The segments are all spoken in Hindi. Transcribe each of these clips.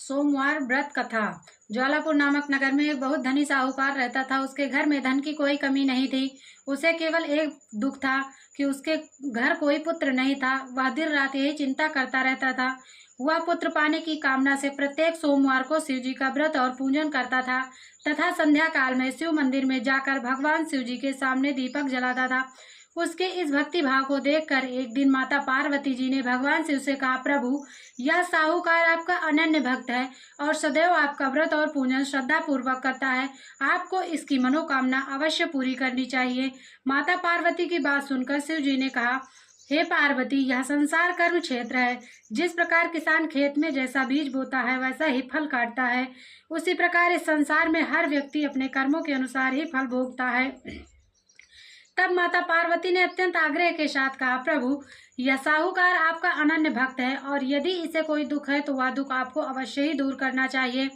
सोमवार व्रत कथा। ज्वालापुर नामक नगर में एक बहुत धनी साहूकार रहता था। उसके घर में धन की कोई कमी नहीं थी। उसे केवल एक दुख था कि उसके घर कोई पुत्र नहीं था। वह दिन रात यही चिंता करता रहता था। वह पुत्र पाने की कामना से प्रत्येक सोमवार को शिव जी का व्रत और पूजन करता था तथा संध्या काल में शिव मंदिर में जाकर भगवान शिव जी के सामने दीपक जलाता था। उसके इस भक्ति भाव को देखकर एक दिन माता पार्वती जी ने भगवान शिव से कहा, प्रभु, यह साहूकार आपका अनन्य भक्त है और सदैव आपका व्रत और पूजन श्रद्धा पूर्वक करता है। आपको इसकी मनोकामना अवश्य पूरी करनी चाहिए। माता पार्वती की बात सुनकर शिव जी ने कहा, हे पार्वती, यह संसार कर्म क्षेत्र है। जिस प्रकार किसान खेत में जैसा बीज बोता है वैसा ही फल काटता है, उसी प्रकार इस संसार में हर व्यक्ति अपने कर्मों के अनुसार ही फल भोगता है। तब माता पार्वती ने अत्यंत आग्रह के साथ कहा, प्रभु, यह साहूकार आपका अनन्य भक्त है और यदि इसे कोई दुख है तो वह दुख आपको अवश्य ही दूर करना चाहिए,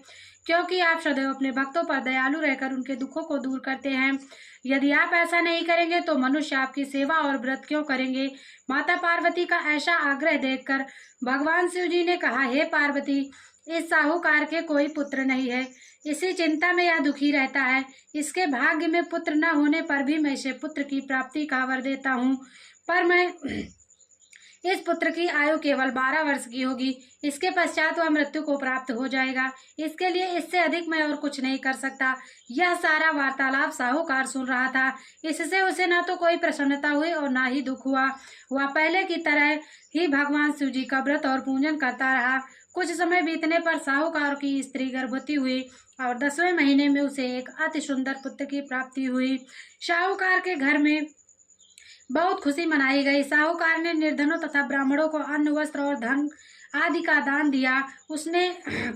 क्योंकि आप सदैव अपने भक्तों पर दयालु रहकर उनके दुखों को दूर करते हैं। यदि आप ऐसा नहीं करेंगे तो मनुष्य आपकी सेवा और व्रत क्यों करेंगे। माता पार्वती का ऐसा आग्रह देखकर भगवान शिव जी ने कहा, हे पार्वती, इस साहूकार के कोई पुत्र नहीं है। इसी चिंता में यह दुखी रहता है। इसके भाग्य में पुत्र न होने पर भी मैं इसे पुत्र की प्राप्ति का वर देता हूँ, पर मैं इस पुत्र की आयु केवल 12 वर्ष की होगी। इसके पश्चात वह मृत्यु को प्राप्त हो जाएगा। इसके लिए इससे अधिक मैं और कुछ नहीं कर सकता। यह सारा वार्तालाप साहूकार सुन रहा था। इससे उसे न तो कोई प्रसन्नता हुई और न ही दुख हुआ। वह पहले की तरह ही भगवान शिव जी का व्रत और पूजन करता रहा। कुछ समय बीतने पर साहूकार की स्त्री गर्भवती हुई और 10वें महीने में उसे एक अति सुंदर पुत्र की प्राप्ति हुई। साहूकार के घर में बहुत खुशी मनाई गई। साहूकार ने निर्धनों तथा ब्राह्मणों को अन्न, वस्त्र और धन आदि का दान दिया। उसने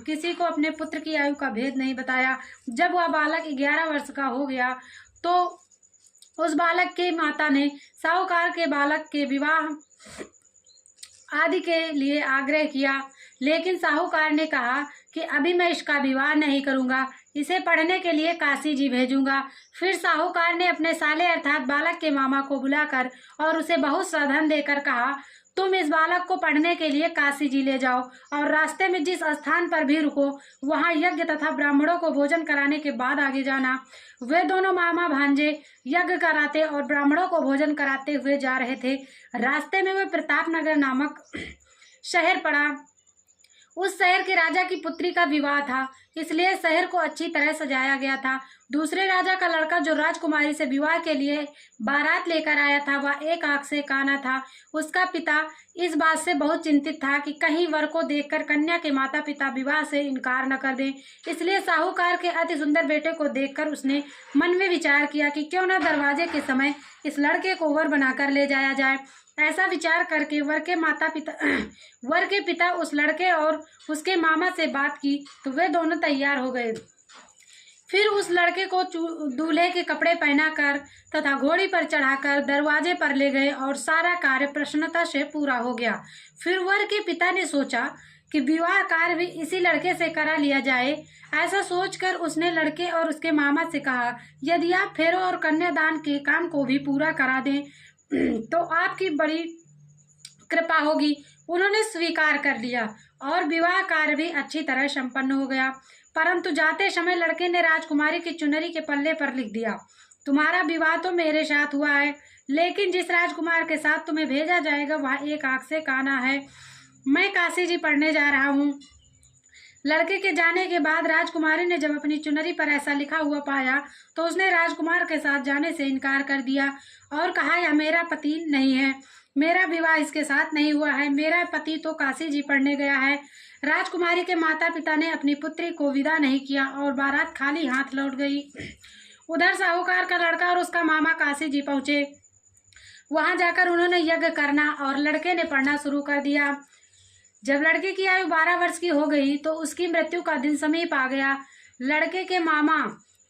किसी को अपने पुत्र की आयु का भेद नहीं बताया। जब वह बालक 11 वर्ष का हो गया तो उस बालक की माता ने साहूकार के बालक के विवाह आदि के लिए आग्रह किया, लेकिन साहूकार ने कहा कि अभी मैं इसका विवाह नहीं करूंगा, इसे पढ़ने के लिए काशी जी भेजूंगा। फिर साहूकार ने अपने साले अर्थात बालक के मामा को बुलाकर और उसे बहुत सा धन देकर कहा, तुम इस बालक को पढ़ने के लिए काशी जी ले जाओ और रास्ते में जिस स्थान पर भी रुको वहां यज्ञ तथा ब्राह्मणों को भोजन कराने के बाद आगे जाना। वे दोनों मामा भांजे यज्ञ कराते और ब्राह्मणों को भोजन कराते हुए जा रहे थे। रास्ते में वे प्रतापनगर नामक शहर पड़ा। उस शहर के राजा की पुत्री का विवाह था, इसलिए शहर को अच्छी तरह सजाया गया था। दूसरे राजा का लड़का जो राजकुमारी से विवाह के लिए बारात लेकर आया था वह एक आंख से काना था। उसका पिता इस बात से बहुत चिंतित था कि कहीं वर को देखकर कन्या के माता पिता विवाह से इनकार न कर दें। इसलिए साहूकार के अति सुंदर बेटे को देखकर उसने मन में विचार किया कि क्यों न दरवाजे के समय इस लड़के को वर बनाकर ले जाया जाए। ऐसा विचार करके वर के पिता उस लड़के और उसके मामा से बात की तो वे दोनों तैयार हो गए। फिर उस लड़के को दूल्हे के कपड़े पहनाकर तथा घोड़ी पर चढ़ाकर दरवाजे पर ले गए और सारा कार्य प्रसन्नता से पूरा हो गया। फिर वर के पिता ने सोचा कि विवाह कार्य भी इसी लड़के से करा लिया जाए। ऐसा सोचकर उसने लड़के और उसके मामा से कहा, यदि आप फेरों और कन्यादान के काम को भी पूरा करा दें तो आपकी बड़ी कृपा होगी। उन्होंने स्वीकार कर लिया और विवाह कार्य भी अच्छी तरह संपन्न हो गया। परंतु जाते समय लड़के ने राजकुमारी की चुनरी के पल्ले पर लिख दिया, तुम्हारा विवाह तो मेरे साथ हुआ है, लेकिन जिस राजकुमार के साथ तुम्हें भेजा जाएगा वह एक आंख से काना है। मैं काशी जी पढ़ने जा रहा हूँ। लड़के के जाने के बाद राजकुमारी ने जब अपनी चुनरी पर ऐसा लिखा हुआ पाया तो उसने राजकुमार के साथ जाने से इनकार कर दिया और कहा, यह मेरा पति नहीं है, मेरा विवाह इसके साथ नहीं हुआ है, मेरा पति तो काशी जी पढ़ने गया है। राजकुमारी के माता पिता ने अपनी पुत्री को विदा नहीं किया और बारात खाली हाथ लौट गई। उधर साहूकार का लड़का और उसका मामा काशी जी पहुंचे। वहां जाकर उन्होंने यज्ञ करना और लड़के ने पढ़ना शुरू कर दिया। जब लड़के की आयु 12 वर्ष की हो गई तो उसकी मृत्यु का दिन समीप आ गया। लड़के के मामा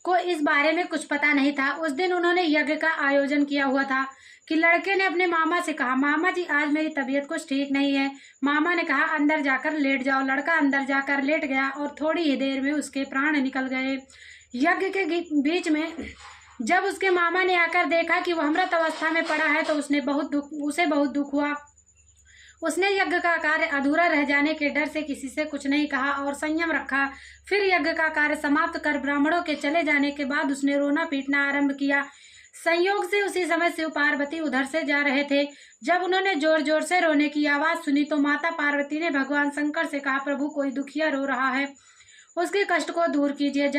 को इस बारे में कुछ पता नहीं था। उस दिन उन्होंने यज्ञ का आयोजन किया हुआ था कि लड़के ने अपने मामा से कहा, मामा जी, आज मेरी तबीयत कुछ ठीक नहीं है। मामा ने कहा, अंदर जाकर लेट जाओ। लड़का अंदर जाकर लेट गया और थोड़ी ही देर में उसके प्राण निकल गए। यज्ञ के बीच में जब उसके मामा ने आकर देखा कि वह मृत अवस्था में पड़ा है तो उसे बहुत दुख हुआ। उसने यज्ञ का कार्य अधूरा रह जाने के डर से किसी से कुछ नहीं कहा और संयम रखा। फिर यज्ञ का कार्य समाप्त कर ब्राह्मणों के चले जाने के बाद उसने रोना पीटना आरंभ किया। संयोग से उसी समय शिव पार्वती उधर से जा रहे थे। जब उन्होंने जोर जोर से रोने की आवाज सुनी तो माता पार्वती ने भगवान शंकर से कहा, प्रभु कोई दुखिया रो रहा है, उसके कष्ट को दूर कीजिए।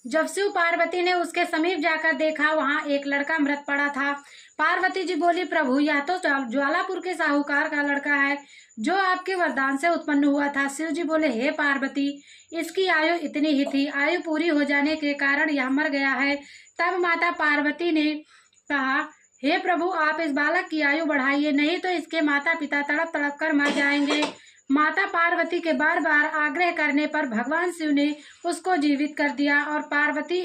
जब शिव पार्वती ने उसके समीप जाकर देखा, वहां एक लड़का मृत पड़ा था। पार्वती जी बोली, प्रभु यह तो ज्वालापुर के साहूकार का लड़का है जो आपके वरदान से उत्पन्न हुआ था। शिव जी बोले, हे पार्वती, इसकी आयु इतनी ही थी, आयु पूरी हो जाने के कारण यह मर गया है। तब माता पार्वती ने कहा, हे प्रभु आप इस बालक की आयु बढ़ाइए, नहीं तो इसके माता पिता तड़प तड़प कर मर जाएंगे। माता पार्वती के बार बार आग्रह करने पर भगवान शिव ने उसको जीवित कर दिया और पार्वती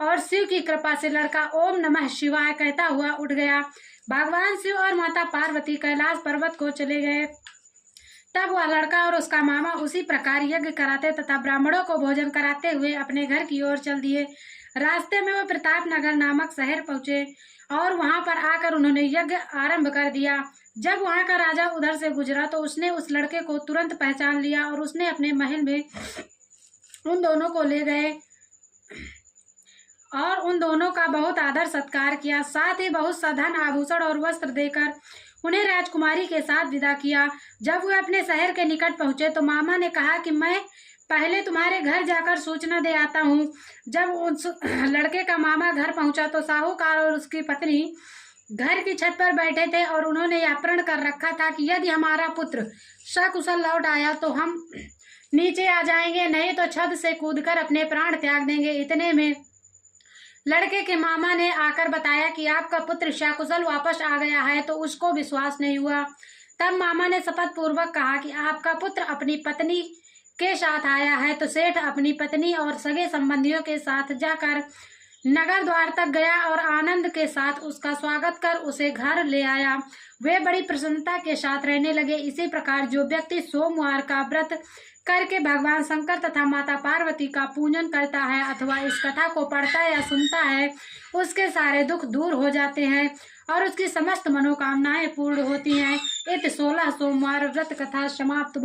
और शिव की कृपा से लड़का ओम नमः शिवाय कहता हुआ उठ गया। भगवान शिव और माता पार्वती कैलाश पर्वत को चले गए। तब वह लड़का और उसका मामा उसी प्रकार यज्ञ कराते तथा ब्राह्मणों को भोजन कराते हुए अपने घर की ओर चल दिए। रास्ते में वो प्रताप नगर नामक शहर पहुंचे और वहां पर आकर उन्होंने यज्ञ आरंभ कर दिया। जब वहां का राजा उधर से गुजरा तो उसने उस लड़के को तुरंत पहचान लिया और उसने अपने महल में उन दोनों को ले गए और उन दोनों का बहुत आदर सत्कार किया। साथ ही बहुत सा धन आभूषण और वस्त्र देकर उन्हें राजकुमारी के साथ विदा किया। जब वे अपने शहर के निकट पहुंचे तो मामा ने कहा कि मैं पहले तुम्हारे घर जाकर सूचना दे आता हूँ। जब उस लड़के का मामा घर पहुंचा तो साहूकार और उसकी पत्नी घर की छत पर बैठे थे और उन्होंने यह प्रण कर रखा था कि यदि हमारा पुत्र सकुशल लौट आया तो हम नीचे आ जाएंगे, नहीं तो छत से कूदकर अपने प्राण त्याग देंगे। इतने में लड़के के मामा ने आकर बताया कि आपका पुत्र सकुशल वापस आ गया है, तो उसको विश्वास नहीं हुआ। तब मामा ने शपथ पूर्वक कहा कि आपका पुत्र अपनी पत्नी के साथ आया है। तो सेठ अपनी पत्नी और सगे संबंधियों के साथ जाकर नगर द्वार तक गया और आनंद के साथ उसका स्वागत कर उसे घर ले आया। वे बड़ी प्रसन्नता के साथ रहने लगे। इसी प्रकार जो व्यक्ति सोमवार का व्रत करके भगवान शंकर तथा माता पार्वती का पूजन करता है अथवा इस कथा को पढ़ता है या सुनता है, उसके सारे दुख दूर हो जाते हैं और उसकी समस्त मनोकामनाएं पूर्ण होती हैं। इत 16 सोमवार व्रत कथा समाप्त।